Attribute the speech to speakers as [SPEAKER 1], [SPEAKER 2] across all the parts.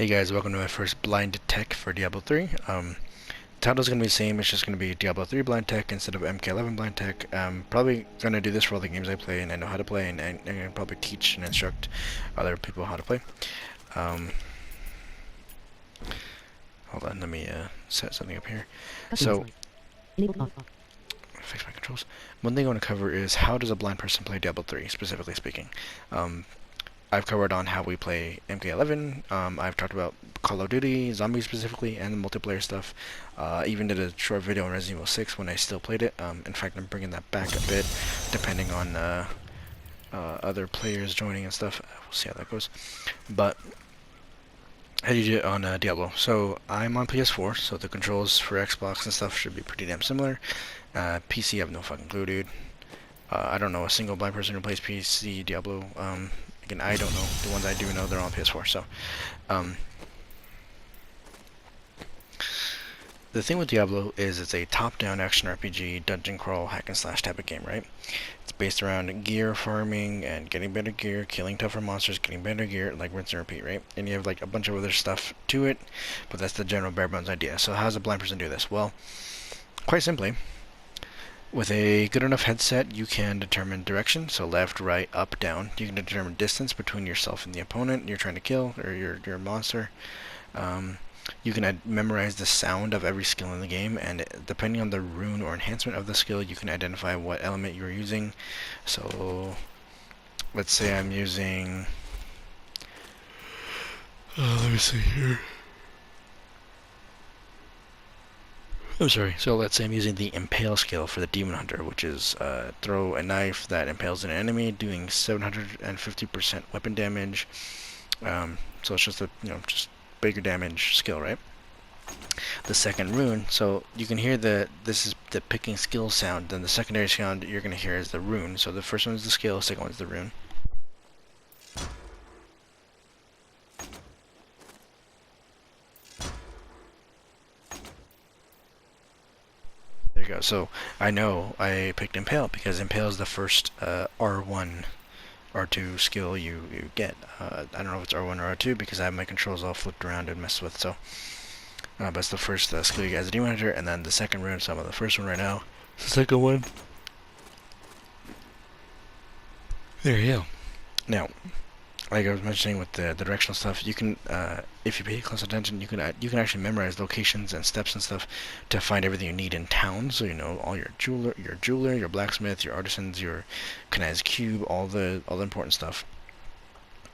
[SPEAKER 1] Hey guys, welcome to my first blind tech for Diablo 3. Title's gonna be the same, it's just gonna be Diablo 3 blind tech instead of MK11 blind tech. Probably gonna do this for all the games I play and I know how to play, and I'm gonna probably teach and instruct other people how to play. Hold on, let me set something up here. So, fix my controls. One thing I want to cover is how does a blind person play Diablo 3, specifically speaking. I've covered on how we play MK11. I've talked about Call of Duty, Zombies specifically, and the multiplayer stuff. Even did a short video on Resident Evil 6 when I still played it. In fact, I'm bringing that back a bit, depending on other players joining and stuff. We'll see how that goes. But how do you do it on Diablo? So I'm on PS4, so the controls for Xbox and stuff should be pretty damn similar. PC, I have no fucking clue, dude. I don't know a single blind person who plays PC Diablo. Again, I don't know. The ones I do know, they're on PS4. So, the thing with Diablo is it's a top-down action RPG, dungeon crawl, hack and slash type of game, right? It's based around gear farming and getting better gear, killing tougher monsters, getting better gear, like rinse and repeat, right? And you have like a bunch of other stuff to it, but that's the general bare bones idea. So how does a blind person do this? Well, quite simply, with a good enough headset, you can determine direction, so left, right, up, down. You can determine distance between yourself and the opponent you're trying to kill, or your monster. You can memorize the sound of every skill in the game, and depending on the rune or enhancement of the skill, you can identify what element you're using. So, let's say I'm using... let me see here. I'm sorry, so let's say I'm using the Impale skill for the Demon Hunter, which is throw a knife that impales an enemy, doing 750% weapon damage. So it's just a, just bigger damage skill, right? The second rune, so you can hear this is the picking skill sound, then the secondary sound you're going to hear is the rune. So the first one is the skill, the second one is the rune. There you go. So I know I picked Impale because Impale is the first R1, R2 skill you get. I don't know if it's R1 or R2 because I have my controls all flipped around and messed with. So, but it's the first skill you get as a Demon Hunter, and then the second rune. So I'm on the first one right now. It's the second one. There you go. Now, like I was mentioning with the directional stuff, you can, if you pay close attention, you can actually memorize locations and steps and stuff to find everything you need in town. So you know all your jeweler, your blacksmith, your artisans, your Kanai's cube, all the important stuff.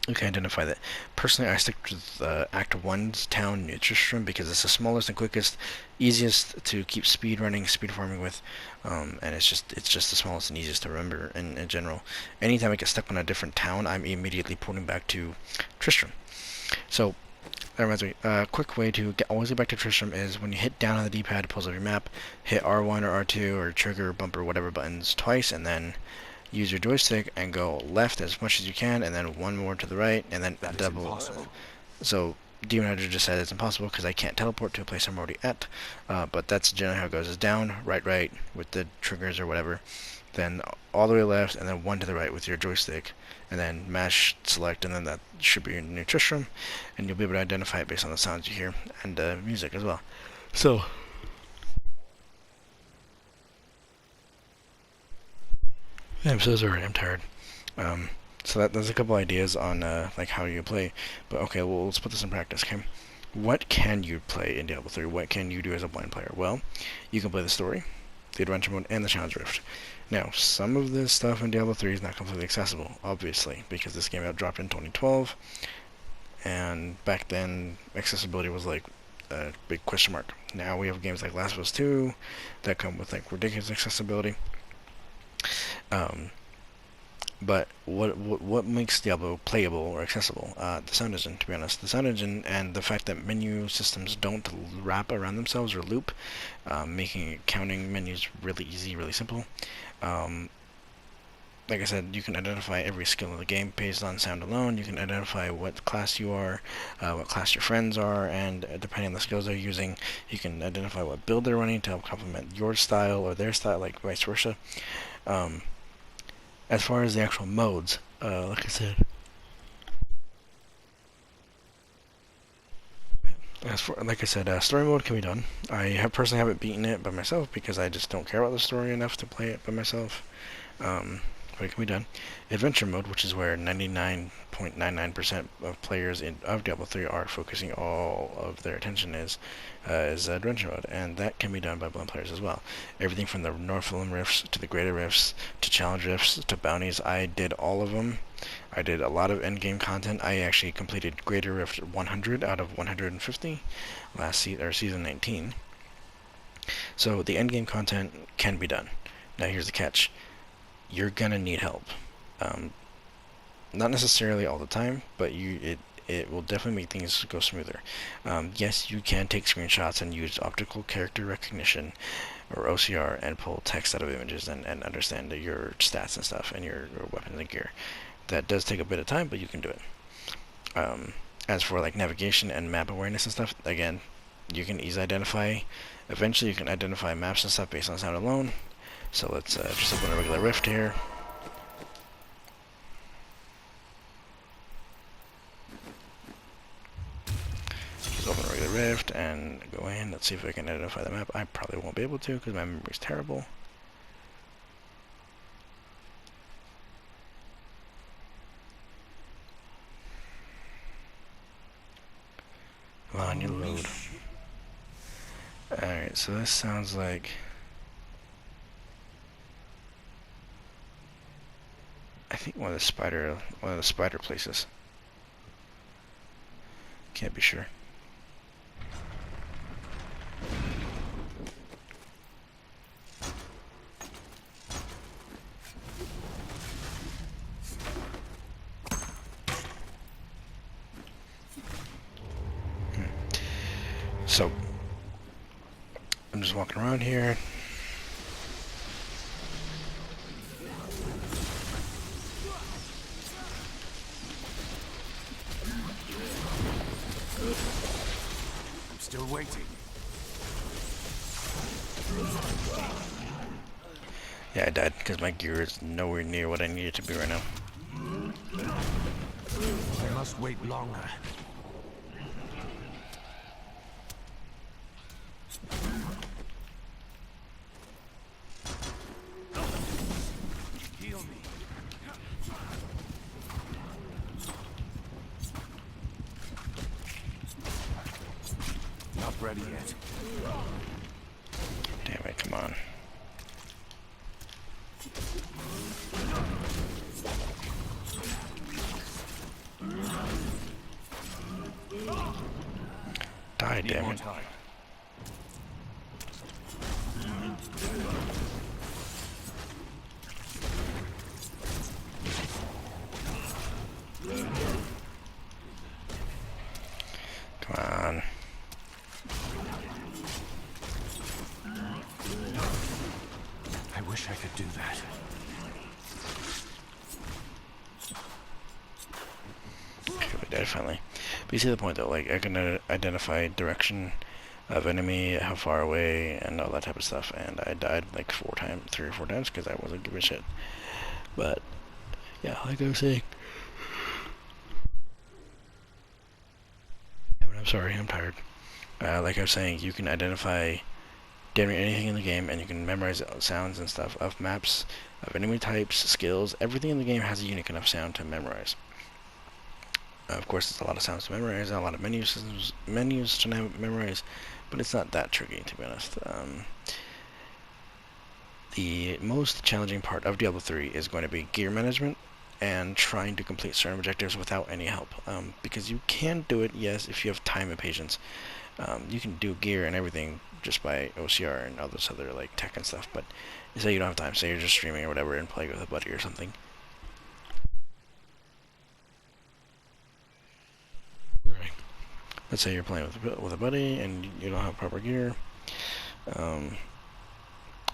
[SPEAKER 1] You can identify that. Personally, I stick with Act 1's town, New Tristram, because it's the smallest and quickest, easiest to keep speed farming with, and it's just the smallest and easiest to remember in general. Anytime I get stuck on a different town, I'm immediately porting back to Tristram. So that reminds me, a quick way to always get back to Tristram is when you hit down on the D-pad, it pulls up your map, hit R1 or R2 or trigger, bumper, whatever buttons twice, and then use your joystick and go left as much as you can, and then one more to the right, and then that double. Impossible. So Demon Hunter just said it's impossible because I can't teleport to a place I'm already at. But that's generally how it goes: is down, right, with the triggers or whatever, then all the way left, and then one to the right with your joystick, and then mash select, and then that should be your New Tristram, and you'll be able to identify it based on the sounds you hear and music as well. So. I'm so sorry, I'm tired. So there's a couple ideas on like how you play, but okay, well let's put this in practice. Okay, what can you play in Diablo 3? What can you do as a blind player? Well, you can play the story, the adventure mode, and the challenge rift. Now, some of this stuff in Diablo 3 is not completely accessible, obviously, because this game got dropped in 2012, and back then accessibility was like a big question mark. Now we have games like Last of Us 2 that come with like ridiculous accessibility. But what makes Diablo playable or accessible? The sound engine, to be honest. The sound engine and the fact that menu systems don't wrap around themselves or loop, making counting menus really easy, really simple. Like I said, you can identify every skill in the game based on sound alone. You can identify what class you are, what class your friends are, and depending on the skills they're using, you can identify what build they're running to help complement your style or their style, like vice versa. As far as the actual modes, like I said, As for, like I said, story mode can be done. I have personally haven't beaten it by myself because I just don't care about the story enough to play it by myself. But it can be done. Adventure mode, which is where 99.99% of players of Diablo 3 are focusing all of their attention is adventure mode, and that can be done by blind players as well. Everything from the Northland Rifts to the Greater Rifts to Challenge Rifts to bounties, I did all of them. I did a lot of endgame content. I actually completed Greater Rift 100 out of 150 season 19. So the endgame content can be done. Now here's the catch: you're gonna need help. Um, Not necessarily all the time, but it will definitely make things go smoother. Yes, you can take screenshots and use optical character recognition or OCR and pull text out of images and understand your stats and stuff and your weapons and gear. That does take a bit of time, but you can do it. As for like navigation and map awareness and stuff, again, you can easily identify. Eventually, you can identify maps and stuff based on sound alone. So let's just open a regular rift here. Just open a regular rift and go in. Let's see if I can identify the map. I probably won't be able to because my memory's terrible. Come on, you load. Alright, so this sounds like... I think one of the spider places. Can't be sure. So, I'm just walking around here.
[SPEAKER 2] I'm still waiting.
[SPEAKER 1] Yeah, I died because my gear is nowhere near what I need it to be right now.
[SPEAKER 2] I must wait longer. Heal me. Not ready yet.
[SPEAKER 1] Damn it, come on. Die, damn it. Come on.
[SPEAKER 2] I wish I could do that.
[SPEAKER 1] Okay, we died finally. But you see the point though, like I can identify direction of enemy, how far away, and all that type of stuff, and I died like 3 or 4 times because I wasn't giving a shit. But yeah, like I was saying, I'm sorry, I'm tired. Like I was saying, you can identify damn near anything in the game, and you can memorize sounds and stuff of maps, of enemy types, skills. Everything in the game has a unique enough sound to memorize. Of course, it's a lot of sounds to memorize, a lot of menus to memorize, but it's not that tricky, to be honest. The most challenging part of Diablo 3 is going to be gear management and trying to complete certain objectives without any help. Because you can do it, yes, if you have time and patience. You can do gear and everything just by OCR and all this other like tech and stuff, but say you don't have time, say you're just streaming or whatever and playing with a buddy or something. Let's say you're playing with a buddy and you don't have proper gear.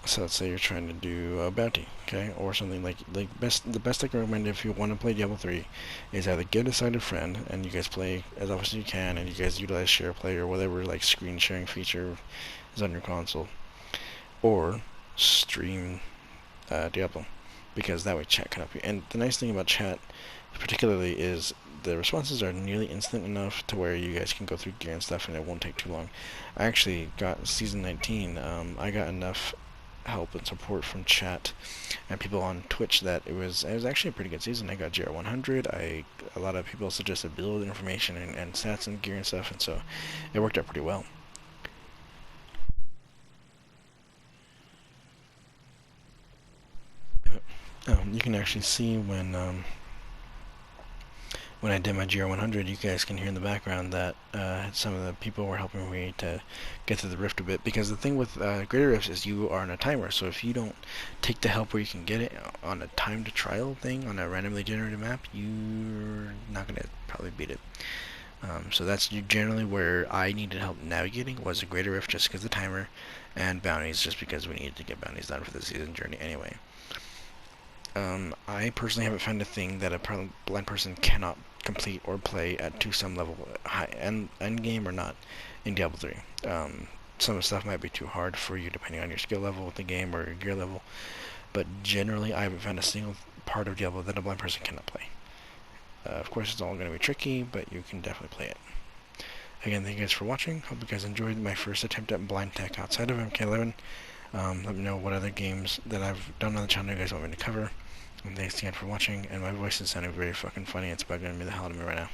[SPEAKER 1] So let's say you're trying to do a bounty, okay, or something like the best I can recommend if you want to play Diablo 3 is either get a sighted friend and you guys play as often as you can and you guys utilize share play or whatever like screen sharing feature is on your console, or stream Diablo, because that way chat can help you. And the nice thing about chat particularly is the responses are nearly instant enough to where you guys can go through gear and stuff, and it won't take too long. I actually got season 19. I got enough help and support from chat and people on Twitch that it was actually a pretty good season. I got GR 100. A lot of people suggested build information and stats and gear and stuff, and so it worked out pretty well. You can actually see when I did my GR 100, you guys can hear in the background that some of the people were helping me to get through the rift a bit. Because the thing with greater rifts is you are on a timer, so if you don't take the help where you can get it on a timed trial thing on a randomly generated map, you're not gonna probably beat it. So that's generally where I needed help navigating, was a greater rift just because of the timer, and bounties just because we needed to get bounties done for the season journey anyway. I personally haven't found a thing that a blind person cannot complete or play at to some level, high end game or not, in Diablo 3. Some of the stuff might be too hard for you depending on your skill level with the game or your gear level, but generally I haven't found a single part of Diablo that a blind person cannot play. Of course, it's all going to be tricky, but you can definitely play it. Again, thank you guys for watching. Hope you guys enjoyed my first attempt at blind tech outside of MK11. Let me know what other games that I've done on the channel you guys want me to cover. And thanks again for watching, and my voice is sounding very fucking funny. It's bugging me the hell out of me right now.